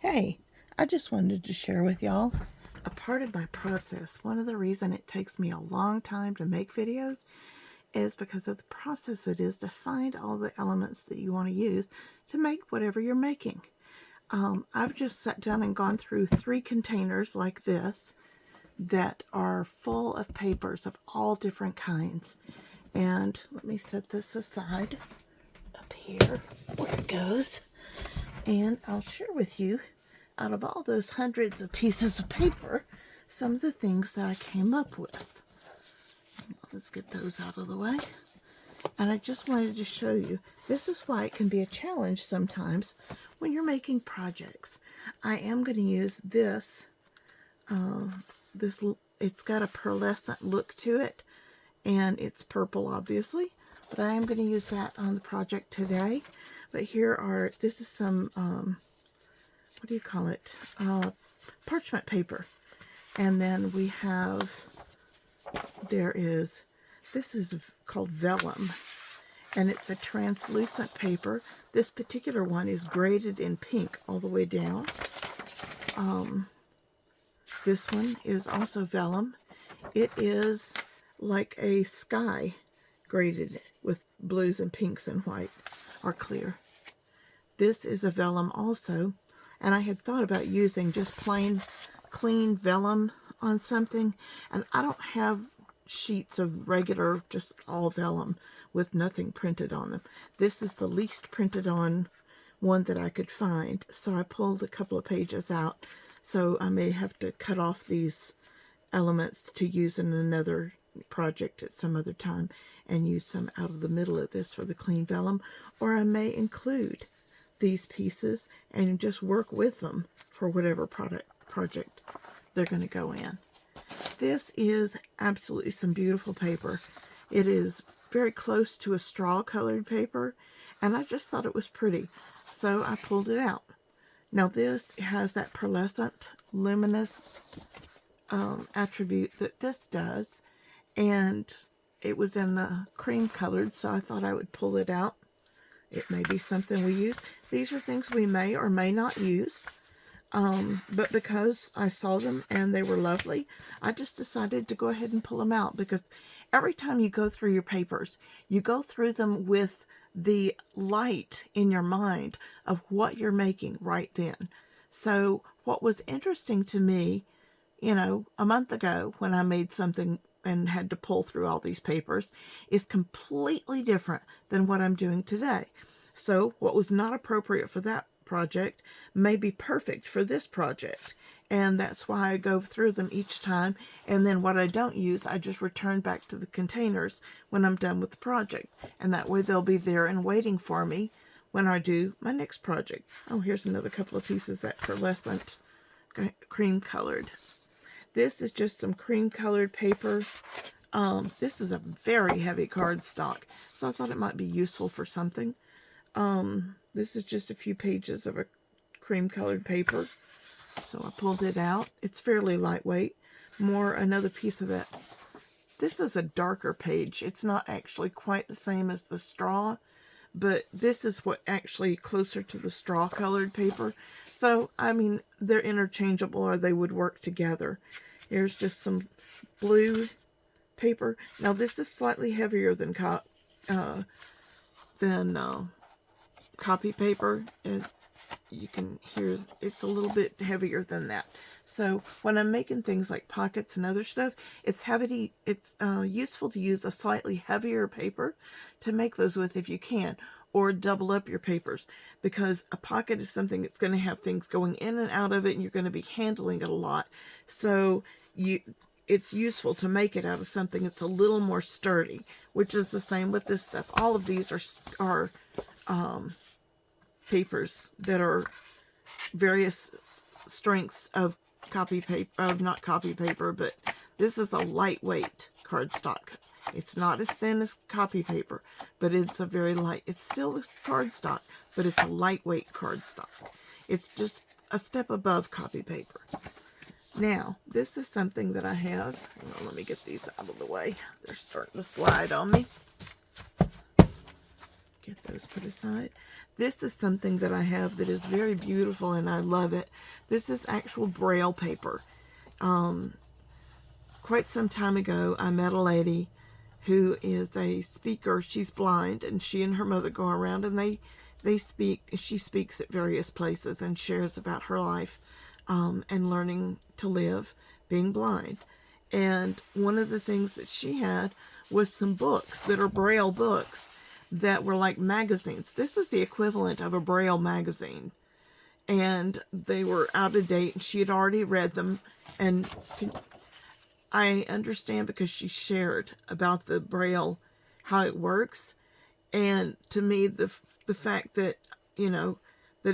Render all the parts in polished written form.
Hey, I just wanted to share with y'all a part of my process. One of the reasons it takes me a long time to make videos is because of the process it is to find all the elements that you want to use to make whatever you're making. I've just sat down and gone through 3 containers like this that are full of papers of all different kinds. And let me set this aside up here where it goes. And I'll share with you, out of all those hundreds of pieces of paper, some of the things that I came up with. Let's get those out of the way. And I just wanted to show you, this is why it can be a challenge sometimes when you're making projects. I am going to use this, it's got a pearlescent look to it, and it's purple obviously, but I am going to use that on the project today. But this is some, what do you call it? Parchment paper. And then we have, this is called vellum. And it's a translucent paper. This particular one is graded in pink all the way down. This one is also vellum. It is like a sky graded with blues and pinks and white, or clear. This is a vellum also, and I had thought about using just plain clean vellum on something, and I don't have sheets of regular just all vellum with nothing printed on them. This is the least printed on one that I could find, so I pulled a couple of pages out, so I may have to cut off these elements to use in another project at some other time and use some out of the middle of this for the clean vellum, or I may include these pieces and just work with them for whatever project they're going to go in. This is absolutely some beautiful paper. It is very close to a straw colored paper, and I just thought it was pretty, so I pulled it out. Now this has that pearlescent luminous attribute that this does, and it was in the cream colored, so I thought I would pull it out. It may be something we use. These are things we may or may not use. But because I saw them and they were lovely, I just decided to go ahead and pull them out, because every time you go through your papers, you go through them with the light in your mind of what you're making right then. So what was interesting to me, a month ago when I made something and had to pull through all these papers, is completely different than what I'm doing today. So what was not appropriate for that project may be perfect for this project, and that's why I go through them each time, and then what I don't use I just return back to the containers when I'm done with the project, and that way they'll be there and waiting for me when I do my next project. Oh, here's another couple of pieces that pearlescent cream colored. This is just some cream colored paper. This is a very heavy cardstock, so I thought it might be useful for something. This is just a few pages of a cream colored paper, so I pulled it out. It's fairly lightweight. Another piece of that. This is a darker page. It's not actually quite the same as the straw, but this is what actually closer to the straw colored paper. So, I mean, they're interchangeable, or they would work together. Here's just some blue paper. Now, this is slightly heavier than copy paper. You can hear it's a little bit heavier than that. So when I'm making things like pockets and other stuff, it's useful to use a slightly heavier paper to make those with if you can, or double up your papers, because a pocket is something that's going to have things going in and out of it, and you're going to be handling it a lot. So it's useful to make it out of something that's a little more sturdy, which is the same with this stuff. All of these are papers that are various strengths of not copy paper, but this is a lightweight cardstock. It's not as thin as copy paper, but it's a very light, it's still cardstock, but it's a lightweight cardstock. It's just a step above copy paper. Now, this is something that I have. Hang on, let me get these out of the way. They're starting to slide on me. Get those put aside. This is something that I have that is very beautiful and I love it. This is actual Braille paper. Quite some time ago, I met a lady who is a speaker. She's blind, and she and her mother go around and they speak. She speaks at various places and shares about her life and learning to live being blind. And one of the things that she had was some books that are Braille books that were like magazines. This is the equivalent of a Braille magazine. And they were out of date, and she had already read them. And I understand because she shared about the Braille, how it works. And to me, the fact that, that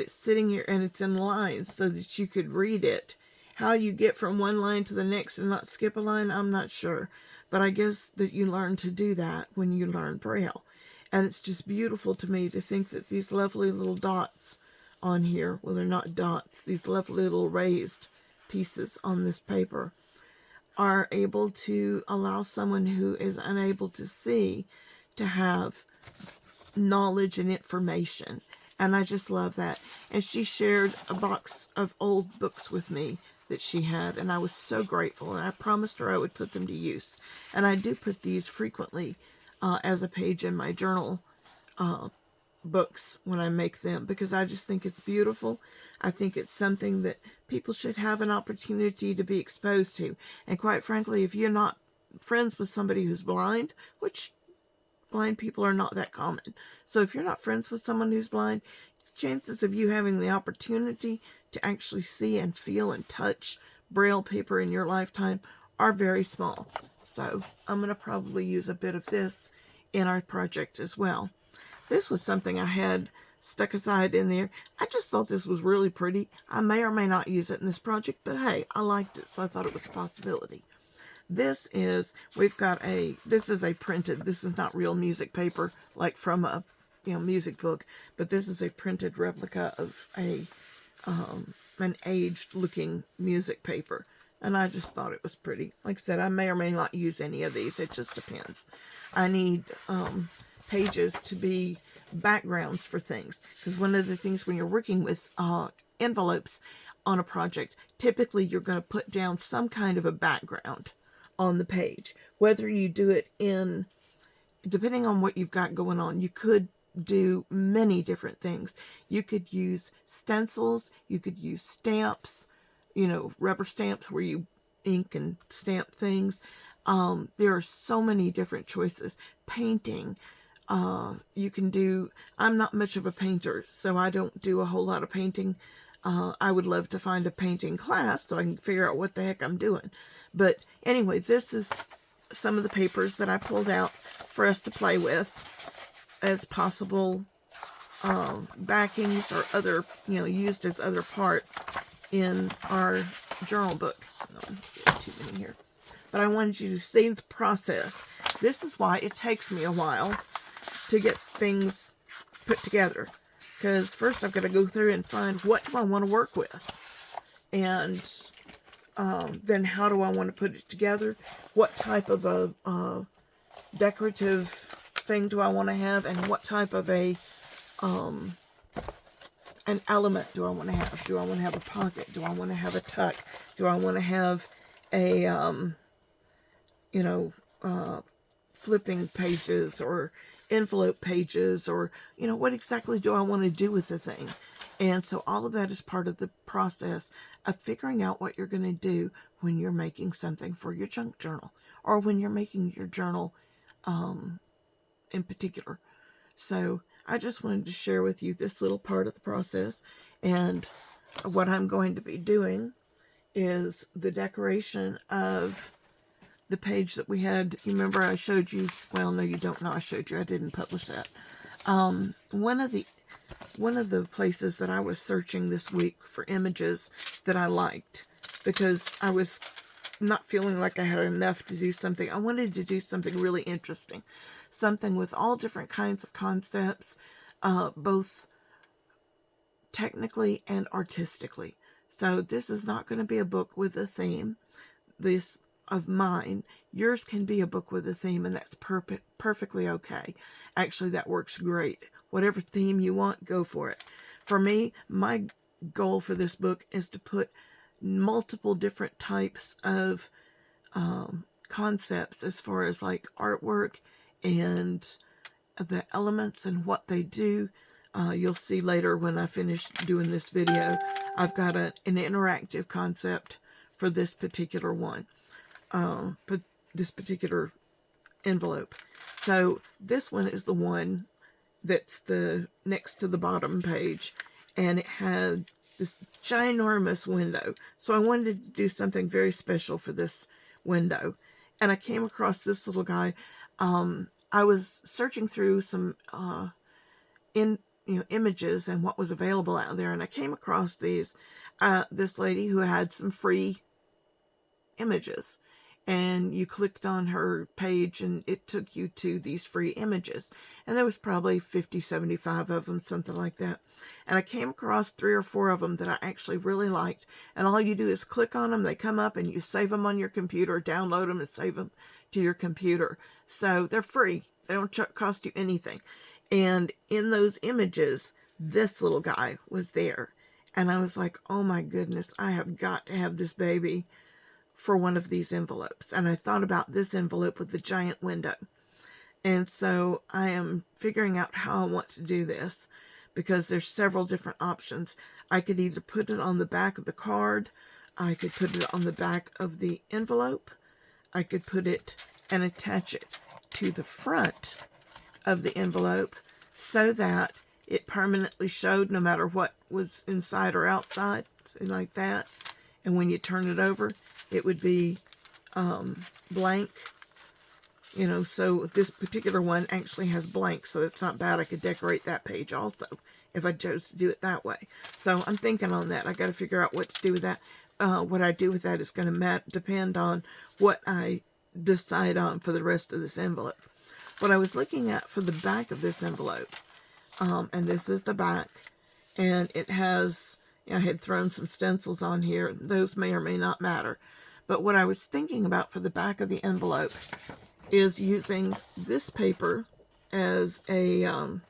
it's sitting here and it's in lines so that you could read it. How you get from one line to the next and not skip a line, I'm not sure. But I guess that you learn to do that when you learn Braille. And it's just beautiful to me to think that these lovely little dots on here, well, they're not dots, these lovely little raised pieces on this paper are able to allow someone who is unable to see to have knowledge and information. And I just love that. And she shared a box of old books with me that she had, and I was so grateful, and I promised her I would put them to use. And I do put these frequently as a page in my journal books when I make them, because I just think it's beautiful. I think it's something that people should have an opportunity to be exposed to. And quite frankly, if you're not friends with somebody who's blind, which blind people are not that common. So if you're not friends with someone who's blind, chances of you having the opportunity to actually see and feel and touch Braille paper in your lifetime are very small. So I'm going to probably use a bit of this in our project as well. This was something I had stuck aside in there. I just thought this was really pretty. I may or may not use it in this project, but hey, I liked it, so I thought it was a possibility. This is, this is a printed, this is not real music paper like from a, music book, but this is a printed replica of an aged looking music paper. And I just thought it was pretty. Like I said, I may or may not use any of these. It just depends. I need pages to be backgrounds for things. Because one of the things when you're working with envelopes on a project, typically you're going to put down some kind of a background on the page. Whether you do it in, depending on what you've got going on, you could do many different things. You could use stencils, you could use stamps, rubber stamps where you ink and stamp things. There are so many different choices. Painting, you can do, I'm not much of a painter, so I don't do a whole lot of painting. I would love to find a painting class so I can figure out what the heck I'm doing. But anyway, this is some of the papers that I pulled out for us to play with as possible backings or other, used as other parts in our journal book. Too many here. But I wanted you to see the process. This is why it takes me a while to get things put together. Because first I've got to go through and find what do I want to work with. And then how do I want to put it together? What type of a decorative thing do I want to have? And what type of an element do I want to have? Do I want to have a pocket? Do I want to have a tuck? Do I want to have a, flipping pages or envelope pages, or what exactly do I want to do with the thing? And so all of that is part of the process of figuring out what you're going to do when you're making something for your junk journal, or when you're making your journal in particular. So I just wanted to share with you this little part of the process. And what I'm going to be doing is the decoration of the page that we had. You remember I showed you, well, no, you don't know I showed you. I didn't publish that. One of the places that I was searching this week for images that I liked, because I was not feeling like I had enough to do something. I wanted to do something really interesting. Something with all different kinds of concepts, both technically and artistically. So this is not going to be a book with a theme. This of mine, yours can be a book with a theme, and that's perfectly okay. Actually, that works great. whatever theme you want, go for it. For me, my goal for this book is to put multiple different types of concepts as far as like artwork and the elements and what they do. You'll see later when I finish doing this video, I've got an interactive concept for this particular one, but this particular envelope. So this one is the one that's the next to the bottom page, and it had this ginormous window. So I wanted to do something very special for this window, and I came across this little guy. I was searching through some images and what was available out there, and I came across this lady who had some free images, and you clicked on her page and it took you to these free images, and there was probably 50, 75 of them, something like that. And I came across 3 or 4 of them that I actually really liked, and all you do is click on them, they come up, and you save them on your computer, download them and save them to your computer. So they're free, they don't cost you anything. And in those images, this little guy was there, and I was like, oh my goodness, I have got to have this baby for one of these envelopes. And I thought about this envelope with the giant window. And so I am figuring out how I want to do this, because there's several different options. I could either put it on the back of the card, I could put it on the back of the envelope, I could put it and attach it to the front of the envelope so that it permanently showed no matter what was inside or outside, something like that. And when you turn it over, it would be blank, so this particular one actually has blank, so it's not bad. I could decorate that page also if I chose to do it that way. So I'm thinking on that. I got to figure out what to do with that. What I do with that is going to depend on what I decide on for the rest of this envelope. What I was looking at for the back of this envelope, and this is the back, and it has, I had thrown some stencils on here. Those may or may not matter. But what I was thinking about for the back of the envelope is using this paper as a kind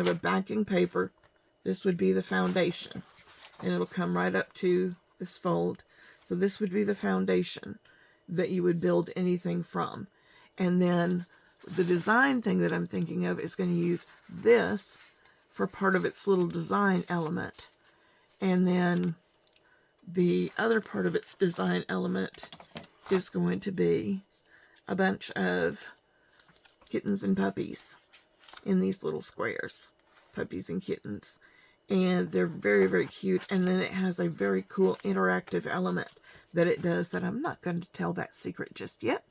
of a backing paper. This would be the foundation, and it'll come right up to this fold. So this would be the foundation that you would build anything from. And then the design thing that I'm thinking of is going to use this for part of its little design element. And then the other part of its design element is going to be a bunch of kittens and puppies in these little squares. Puppies and kittens. And they're very, very cute. And then it has a very cool interactive element that it does that I'm not going to tell that secret just yet.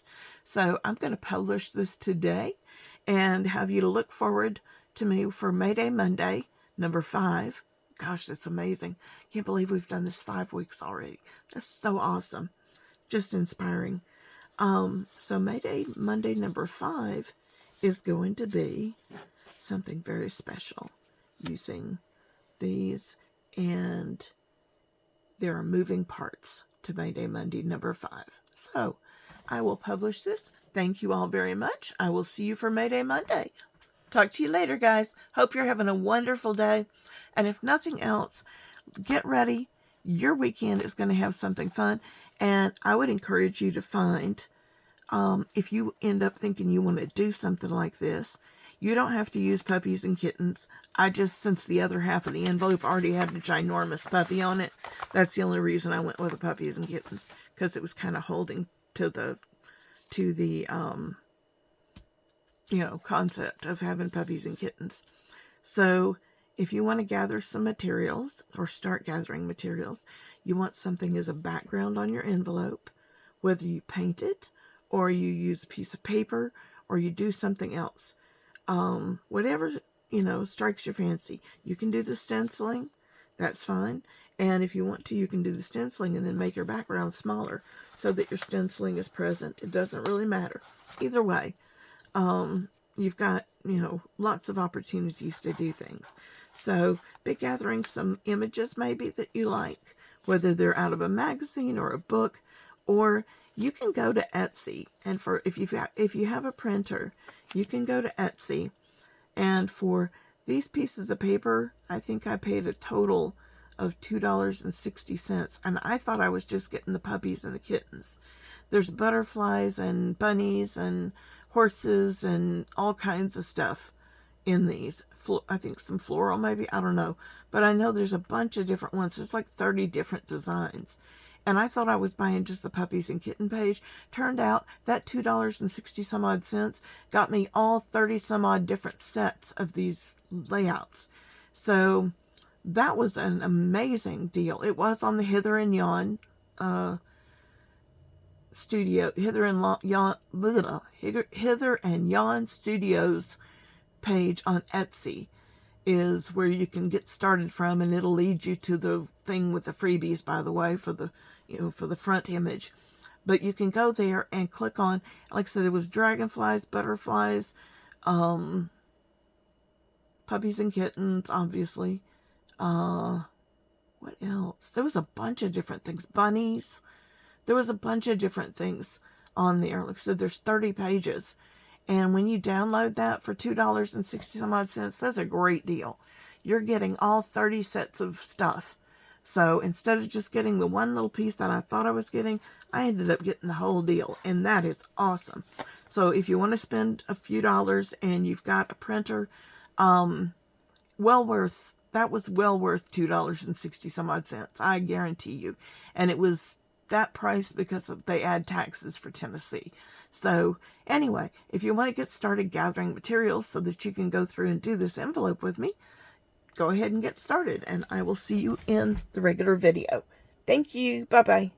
So I'm going to publish this today and have you to look forward to me for Mayday Monday, number 5. Gosh, that's amazing. Can't believe we've done this 5 weeks already. That's so awesome. It's just inspiring. So Mayday Monday number 5 is going to be something very special using these, and there are moving parts to Mayday Monday number 5. So I will publish this. Thank you all very much. I will see you for Mayday Monday. Talk to you later, guys. Hope you're having a wonderful day. And if nothing else, get ready. Your weekend is going to have something fun. And I would encourage you to find, if you end up thinking you want to do something like this, you don't have to use puppies and kittens. Since the other half of the envelope already had a ginormous puppy on it, that's the only reason I went with the puppies and kittens, because it was kind of holding to the concept of having puppies and kittens. So if you want to gather some materials or start gathering materials, you want something as a background on your envelope, whether you paint it or you use a piece of paper or you do something else. Whatever, strikes your fancy. You can do the stenciling. That's fine. And if you want to, you can do the stenciling and then make your background smaller so that your stenciling is present. It doesn't really matter. Either way, you've got, lots of opportunities to do things. So be gathering some images maybe that you like, whether they're out of a magazine or a book, or you can go to Etsy, and if you have a printer, you can go to Etsy And for these pieces of paper, I think I paid a total of $2.60. And I thought I was just getting the puppies and the kittens. There's butterflies and bunnies and horses and all kinds of stuff in these. I think some floral maybe, I don't know. But I know there's a bunch of different ones. There's like 30 different designs. And I thought I was buying just the puppies and kitten page. Turned out that $2.60 some odd cents got me all 30 some odd different sets of these layouts. So that was an amazing deal. It was on the Hither and Yon studio, Hither and Yon Studios page on Etsy is where you can get started from, and it'll lead you to the thing with the freebies, by the way, for the for the front image. But you can go there and click on, like I said, there was dragonflies, butterflies, puppies and kittens, obviously. What else? There was a bunch of different things. Bunnies. There was a bunch of different things on there. Like I said, there's 30 pages. And when you download that for $2.60 some odd cents, that's a great deal. You're getting all 30 sets of stuff. So instead of just getting the one little piece that I thought I was getting, I ended up getting the whole deal. And that is awesome. So if you want to spend a few dollars and you've got a printer, that was well worth $2.60 some odd cents. I guarantee you. And it was that price because they add taxes for Tennessee. So anyway, if you want to get started gathering materials so that you can go through and do this envelope with me, go ahead and get started, and I will see you in the regular video. Thank you. Bye-bye.